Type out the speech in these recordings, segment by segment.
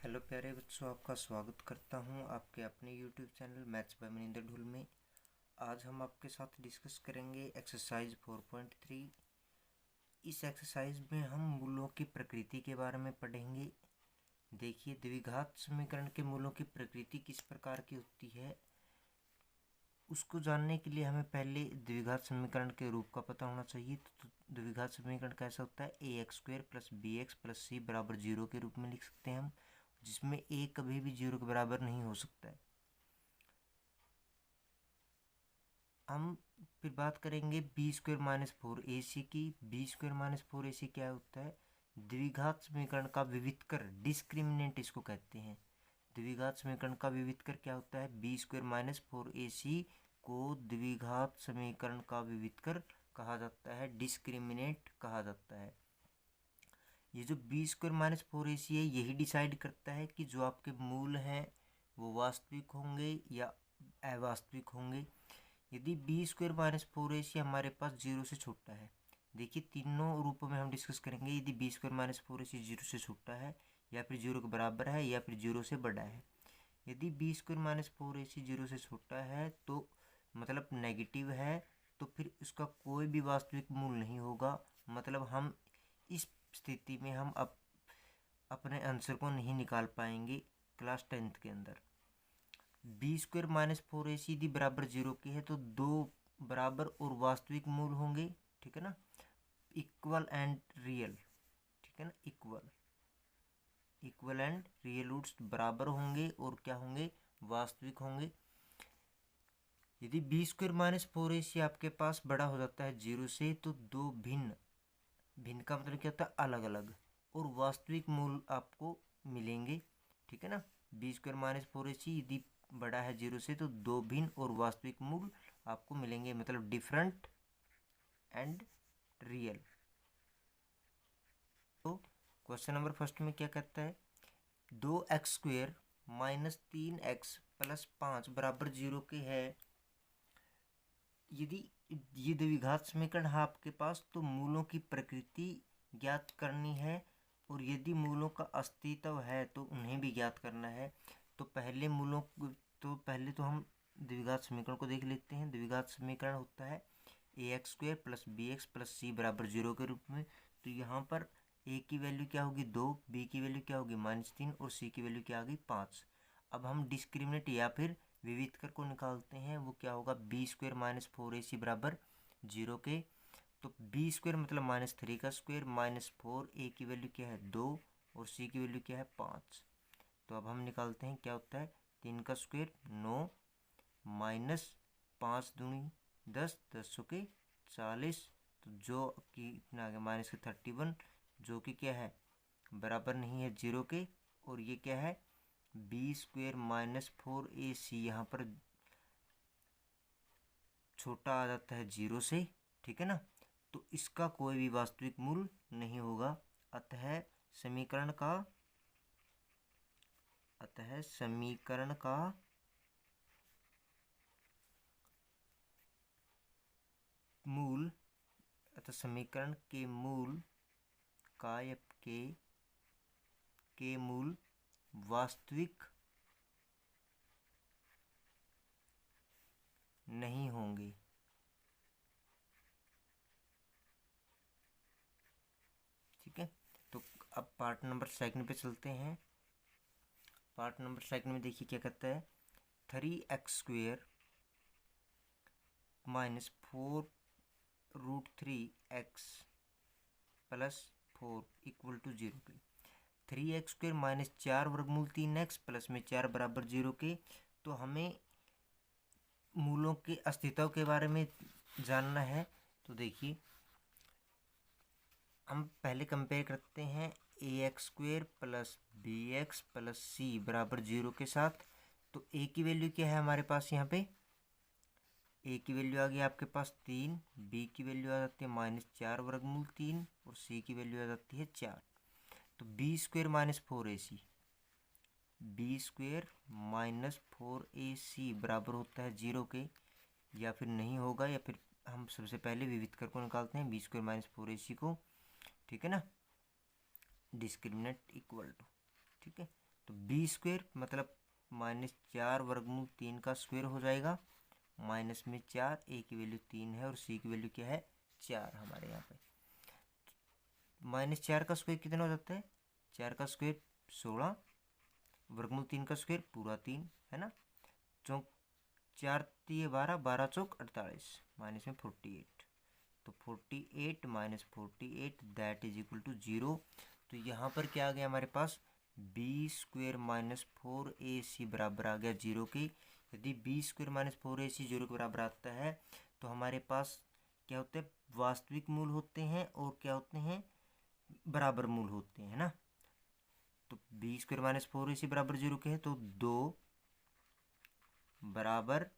Hello प्यारे बच्चों, आपका स्वागत करता हूं आपके अपने YouTube channel maths by Maninder Dhull में। आज हम आपके साथ डिस्कस करेंगे एक्सरसाइज 4.3। इस एक्सरसाइज में हम मूलों की प्रकृति के बारे में पढ़ेंगे। देखिए, द्विघात समीकरण के मूलों की प्रकृति किस प्रकार की होती है, उसको जानने के लिए हमें पहले द्विघात समीकरण के रूप का पता होना चाहिए। तो द्विघात समीकरण कैसा होता है? ax² + bx + c = 0 के रूप में लिख सकते हैं हम, जिसमें a कभी भी 0 के बराबर नहीं हो सकता है। हम फिर बात करेंगे b² - 4ac की। b² - 4ac क्या होता है? द्विघात समीकरण का विविधकर, डिस्क्रिमिनेंट इसको कहते हैं। द्विघात समीकरण का विविधकर क्या होता है? b² - 4ac को द्विघात समीकरण का विविधकर कहा जाता है, डिस्क्रिमिनेंट कहा जाता है। ये जो b² - 4ac है, यही डिसाइड करता है कि जो आपके मूल हैं वो वास्तविक होंगे या अवास्तविक होंगे। यदि b² - 4ac हमारे पास 0 से छोटा है, देखिए तीनों रूपों में हम डिस्कस करेंगे। यदि b² - 4ac 0 से छोटा है, या फिर 0 के बराबर है, या फिर 0 से बड़ा है। यदि b² - 4ac 0 से छोटा है तो मतलब नेगेटिव है, तो फिर उसका कोई भी वास्तविक मूल नहीं होगा। मतलब हम इस स्थिति में हम अपने आंसर को नहीं निकाल पाएंगे क्लास 10th के अंदर। b² - 4ac यदि बराबर 0 की है तो दो बराबर और वास्तविक मूल होंगे, ठीक है ना। इक्वल एंड रियल, ठीक है ना। इक्वल एंड रियल रूट्स बराबर होंगे और क्या होंगे? वास्तविक होंगे। यदि b² - 4ac आपके पास बड़ा हो जाता है 0 से, तो दो भिन्न का मतलब क्या होता है? अलग अलग, और वास्तविक मूल आपको मिलेंगे, ठीक है ना। b² - 4ac यदि बड़ा है 0 से, तो दो भिन्न और वास्तविक मूल आपको मिलेंगे, मतलब डिफरेंट एंड रियल। तो क्वेश्चन नंबर फर्स्ट में क्या कहता है? 2x² - 3x + 5 = 0 के है। यदि ये द्विघात समीकरण है आपके पास, तो मूलों की प्रकृति ज्ञात करनी है, और यदि मूलों का अस्तित्व है तो उन्हें भी ज्ञात करना है। तो पहले हम द्विघात समीकरण को देख लेते हैं। द्विघात समीकरण होता है ax² + bx + c = 0 के रूप में। तो यहाँ पर a की वैल्यू क्या होगी? 2, b की वैल्यू क्या होगी? -3, और c की वैल्यू क्या आ गई? 5। अब हम डिस्क्रिमिनेंट या फिर विविधकर को निकालते हैं। वो क्या होगा? b² - 4ac = 0 के। तो b² मतलब -3 का स्क्वायर -4, a की वैल्यू क्या है? 2, और c की वैल्यू क्या है? 5। तो अब हम निकालते हैं, क्या होता है? 3 का स्क्वायर 9, -5 दूनी 10, 10 के 40। तो जो कि इतना आ गया -31, जो कि क्या है? बराबर नहीं है 0 के। और ये क्या है? b² - 4ac यहाँ पर छोटा आ जाता है 0 से, ठीक है ना। तो इसका कोई भी वास्तविक मूल नहीं होगा। अतः समीकरण का मूल, अतः समीकरण के मूल का के मूल वास्तविक नहीं होंगे। ठीक है, तो अब पार्ट नंबर सेकंड पे चलते हैं। पार्ट नंबर सेकंड में देखिए क्या कहता है? 3x² - 4√3x + 4 = 0 के। 3x² - 4√3x प्लस में 4 = 0 के। तो हमें मूलों के अस्तित्व के बारे में जानना है। तो देखिए, हम पहले कंपेयर करते हैं ax² + bx + c = 0 के साथ। तो a की वैल्यू क्या है हमारे पास? यहाँ पे a की वैल्यू आ गई आपके पास 3, b की वैल्यू आ जाती है -4√3, और c की वैल्यू आ जाती है 4। तो b² - 4ac बराबर होता है 0 के, या फिर नहीं होगा। या फिर हम सबसे पहले विविधकर को निकालते हैं, b² - 4ac को, ठीक है ना। डिस्क्रिमिनेंट इक्वल टू, ठीक है। तो b² मतलब -4 वर्गमूल 3 का स्क्वायर हो जाएगा। माइनस में 4, a की वैल्यू 3 है और c की वैल्यू क्या है 4 हमारे यहाँ पे। -4 का स्क्वायर कितना हो जाता है, 4 का स्क्वायर 16, वर्गमूल 3 का स्क्वायर पूरा 3 है ना। चौक 4 3 12, 12 चौक 48, माइनस में 48, तो 48 minus 48 that is equal to 0। तो यहाँ पर क्या आ गया हमारे पास, b² माइनस 4ac बराबर आ गया 0 के। यदि b² माइनस 4ac 0 के बराबर आता है तो हमारे पास क्या होते हैं, वास्तविक मूल होते हैं और क्या होते हैं, बराबर मूल होते हैं ना। तो b² माइनस 4ac बराबर 0 के है, तो 2 बराबर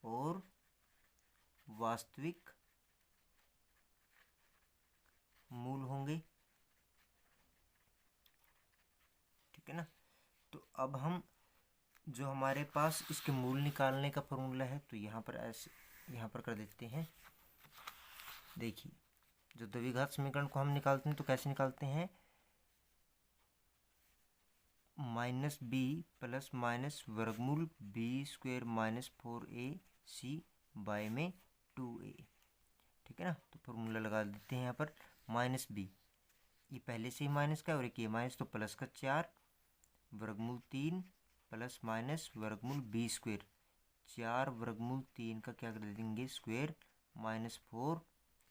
और वास्तविक मूल होंगे, ठीक है ना। तो अब हम जो हमारे पास इसके मूल निकालने का फॉर्मूला है, तो यहाँ पर ऐसे यहाँ पर कर देते हैं। देखिए, जो द्विघात समीकरण को हम निकालते हैं तो कैसे निकालते हैं, -b प्लस माइनस वर्गमूल b² माइनस 4ac बाय में 2a, ठीक है ना। तो फॉर्मूला लगा देते हैं यहाँ पर, -b ये पहले से ही माइनस का है और एक ये माइनस, तो प्लस का 4 वर्गमूल 3 प्लस माइनस वर्गमूल b², 4 वर्गमूल 3 का क्या कर देंगे स्क्वायर, -4,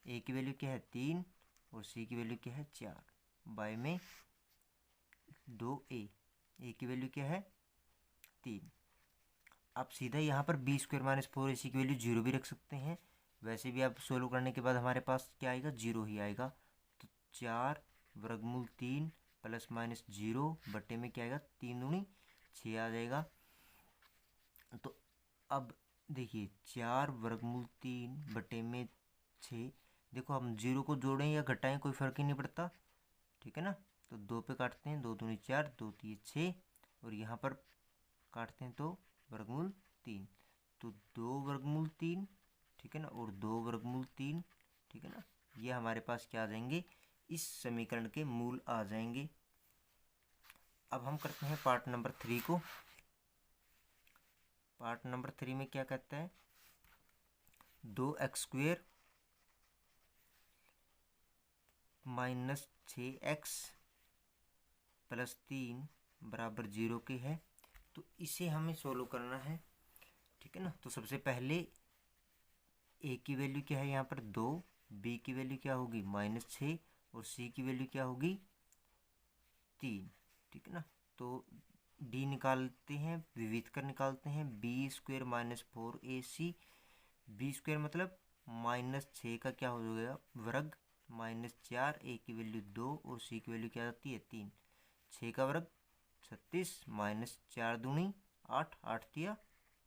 a की वैल्यू क्या है 3 और c की वैल्यू क्या है 4 बाय में 2a, a की वैल्यू क्या है 3। आप सीधा यहाँ पर b² माइनस 4ac की वैल्यू 0 भी रख सकते हैं। वैसे भी आप सोल्व करने के बाद हमारे पास क्या आएगा, 0 ही आएगा। तो 4 वर्गमूल 3 प्लस माइनस 0 बटे में क्या आएगा, 3 दूनी 6 आ जाएगा। तो अब देखिए 4 वर्गमूल 3 बटे में 6, देखो हम 0 को जोड़ें या घटाएं कोई फ़र्क ही नहीं पड़ता, ठीक है ना। तो 2 पे काटते हैं, 2 दूनी 4, 2 3 6, और यहाँ पर काटते हैं तो वर्गमूल 3, तो 2 वर्गमूल 3, ठीक है ना, और 2 वर्गमूल 3, ठीक है ना। ये हमारे पास क्या आ जाएंगे, इस समीकरण के मूल आ जाएंगे। अब हम करते हैं पार्ट नंबर 3 को। पार्ट नंबर 3 में क्या कहता है, 2x² माइनस 6x प्लस 3 बराबर 0 के है। तो इसे हमें सोल्व करना है, ठीक है ना। तो सबसे पहले a की वैल्यू क्या है यहाँ पर 2, b की वैल्यू क्या होगी -6 और c की वैल्यू क्या होगी 3, ठीक है ना। तो d निकालते हैं, विविध कर निकालते हैं, b² माइनस 4ac, b² मतलब -6 का क्या हो जाएगा वर्ग, -4, a की वैल्यू 2 और c की वैल्यू क्या आती है 3, 6 का वर्ग 36 माइनस 4 दूनी 8, 8 तिया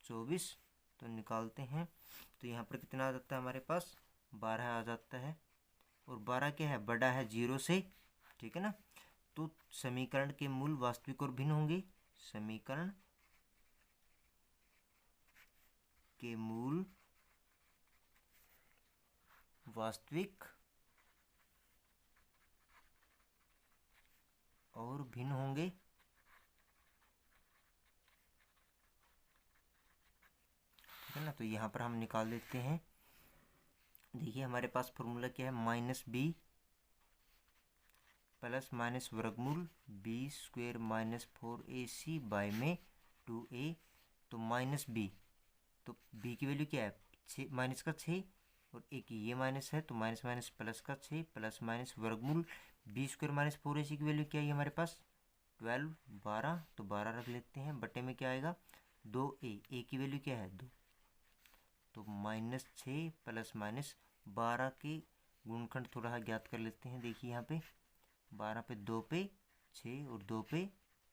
24। तो निकालते हैं, तो यहाँ पर कितना आ जाता है हमारे पास 12 आ जाता है, और 12 क्या है, बड़ा है 0 से, ठीक है ना। तो समीकरण के मूल वास्तविक और भिन्न होंगे, समीकरण के मूल वास्तविक और भिन्न होंगे, ठीक है ना। तो यहाँ पर हम निकाल देते हैं। देखिए हमारे पास फॉर्मूला क्या है, -b प्लस माइनस वर्गमूल b² माइनस 4ac बाय में 2a। तो -b, तो b की वैल्यू क्या है 6, माइनस का 6, और एक ये माइनस है तो माइनस माइनस प्लस का 6 प्लस माइनस वर्गमूल b² माइनस 4ac की वैल्यू क्या है हमारे पास 12, 12, तो 12 रख लेते हैं, बटे में क्या आएगा 2a, a की वैल्यू क्या है 2, तो -6 प्लस माइनस 12 के गुणनखंड थोड़ा ज्ञात कर लेते हैं। देखिए यहाँ पे 12 पे 2 पे 6 और 2 पे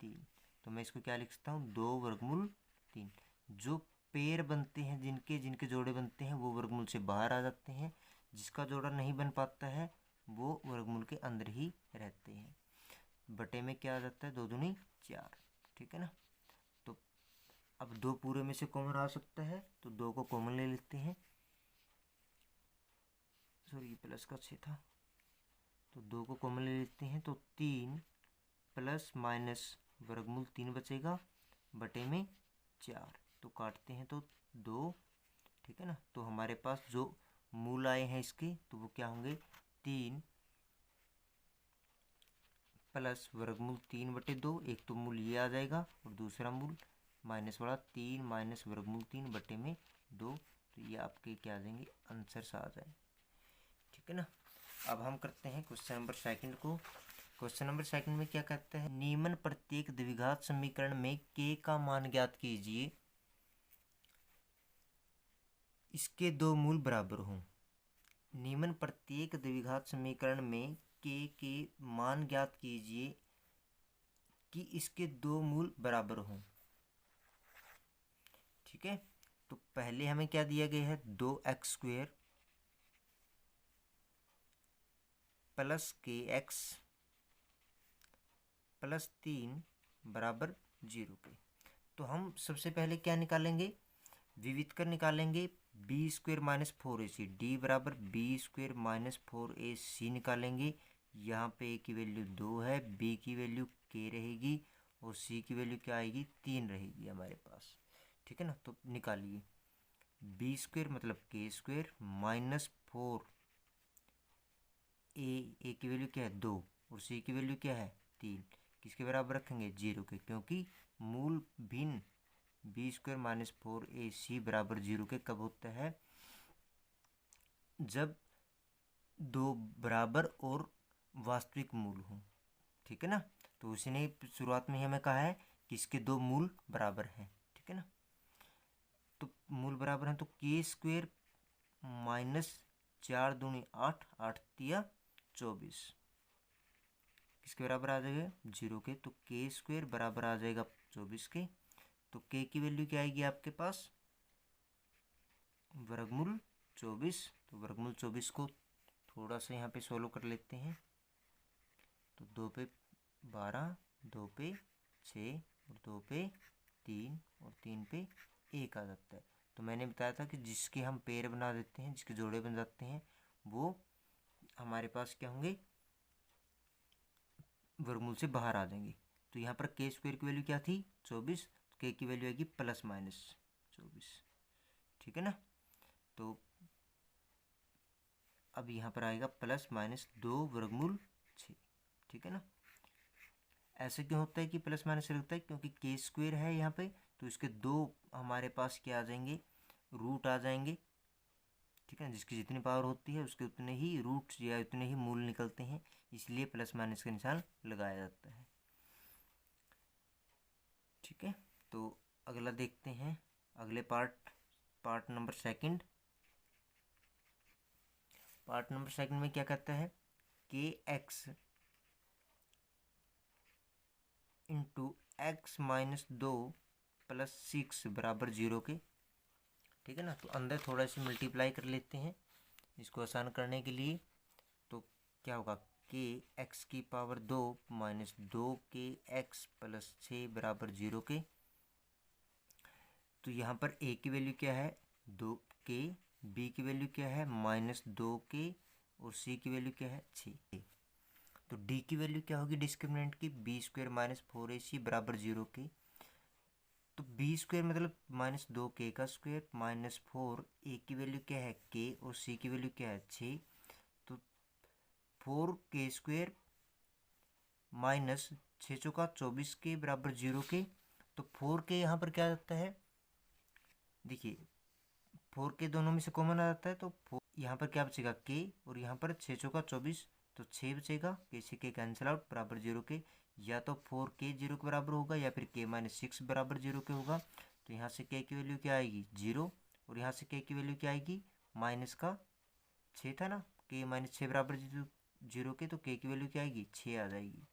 3, तो मैं इसको क्या लिख सकता हूँ 2 वर्गमूल 3। जो पेयर बनते हैं, जिनके जिनके जोड़े बनते हैं वो वर्गमूल से बाहर आ जाते हैं, जिसका जोड़ा नहीं बन पाता है वो वर्गमूल के अंदर ही रहते हैं। बटे में क्या आ जाता है 2 दूनी 4, ठीक है ना। तो अब 2 पूरे में से कॉमन आ सकता है, तो 2 को कॉमन ले लेते हैं, सॉरी प्लस का 6 था, तो 2 को कॉमन ले लेते हैं, तो 3 प्लस माइनस वर्गमूल 3 बचेगा बटे में 4, तो काटते हैं तो 2, ठीक है ना। तो हमारे पास जो मूल आए हैं इसके तो वो क्या होंगे, 3 प्लस वर्गमूल 3 बटे 2, एक तो मूल ये आ जाएगा और दूसरा मूल माइनस वाला 3 माइनस वर्गमूल 3 बटे में 2, तो ये आपके क्या आ जाएंगे, आंसर आ जाए, ठीक है ना। अब हम करते हैं क्वेश्चन नंबर सेकंड को। क्वेश्चन नंबर सेकंड में क्या कहता है, निम्न प्रत्येक द्विघात समीकरण में k का मान ज्ञात कीजिए, इसके दो मूल बराबर हों। निम्न प्रत्येक द्विघात समीकरण में k के मान ज्ञात कीजिए कि इसके दो मूल बराबर हों, ठीक है। तो पहले हमें क्या दिया गया है, 2x² प्लस kx प्लस 3 बराबर 0 के। तो हम सबसे पहले क्या निकालेंगे, विविधकर निकालेंगे, b² माइनस 4ac, d बराबर b² माइनस 4ac निकालेंगे। यहाँ पे a की वैल्यू 2 है, b की वैल्यू k रहेगी और c की वैल्यू क्या आएगी, 3 रहेगी हमारे पास, ठीक है ना। तो निकालिए, b² मतलब k² माइनस 4, a की वैल्यू क्या है 2 और c की वैल्यू क्या है 3, किसके बराबर रखेंगे, 0 के, क्योंकि मूल भिन्न b² माइनस 4ac बराबर 0 के कब होता है, जब दो बराबर और वास्तविक मूल हो, ठीक है ना। तो उसने शुरुआत में ही हमें कहा है कि इसके दो मूल बराबर हैं, ठीक है ना। तो मूल बराबर हैं तो k² माइनस 4 दूनी 8, 8 तिया 24 किसके बराबर आ जाएगा, 0 के। तो k² बराबर आ जाएगा 24 के। तो k की वैल्यू क्या आएगी आपके पास, वर्गमूल 24। तो वर्गमूल 24 को थोड़ा सा यहाँ पे सोल्व कर लेते हैं। तो 2 पे 12, 2 पे 6 और 2 पे 3 और 3 पे 1 आ जाता है। तो मैंने बताया था कि जिसके हम पेयर बना देते हैं, जिसके जोड़े बन जाते हैं, वो हमारे पास क्या होंगे, वर्गमूल से बाहर आ जाएंगे। तो यहाँ पर k² की वैल्यू क्या थी 24, तो k की वैल्यू आएगी प्लस माइनस 24, ठीक है ना। तो अब यहाँ पर आएगा प्लस माइनस 2 वर्गमूल 6, ठीक है ना। ऐसे क्यों होता है कि प्लस माइनस लगता है, क्योंकि k² है यहाँ पे, तो इसके दो हमारे पास क्या आ जाएंगे, रूट आ जाएंगे, ठीक है। जिसकी जितनी पावर होती है उसके उतने ही रूट या उतने ही मूल निकलते हैं, इसलिए प्लस माइनस का निशान लगाया जाता है, ठीक है। तो अगला देखते हैं, अगले part number second. Part number second में क्या कहता है, kx into x minus 2 plus 6 बराबर 0 के, ठीक है ना। तो अंदर थोड़ा सी मल्टीप्लाई कर लेते हैं इसको आसान करने के लिए। तो क्या होगा, k x की पावर 2 माइनस 2kx प्लस 6 बराबर 0 के। तो यहाँ पर a की वैल्यू क्या है 2k, b की वैल्यू क्या है माइनस 2k और c की वैल्यू क्या है 6। तो d की वैल्यू क्या होगी डिस्क्रिमिनेंट की, b² माइनस 4ac बराबर 0 के। तो b² मतलब माइनस 2k का स्क्वायर माइनस 4, a की वैल्यू क्या है k और c की वैल्यू क्या है 6। तो 4k² माइनस 6 चौका 24 के बराबर 0 के। तो 4k यहाँ पर क्या आता है, देखिए 4k दोनों में से कॉमन आ जाता है, तो यहाँ पर क्या बचेगा k और यहाँ पर 6 चौका 24, तो 6 बचेगा, k से k कैंसिल आउट बराबर 0 के। या तो 4k 0 के बराबर होगा या फिर k माइनस 6 बराबर 0 के होगा। तो यहाँ से k की वैल्यू क्या आएगी 0 और यहाँ से k की वैल्यू क्या आएगी माइनस का 6 था ना, k माइनस 6 बराबर 0 के, तो k की वैल्यू क्या आएगी 6 आ जाएगी।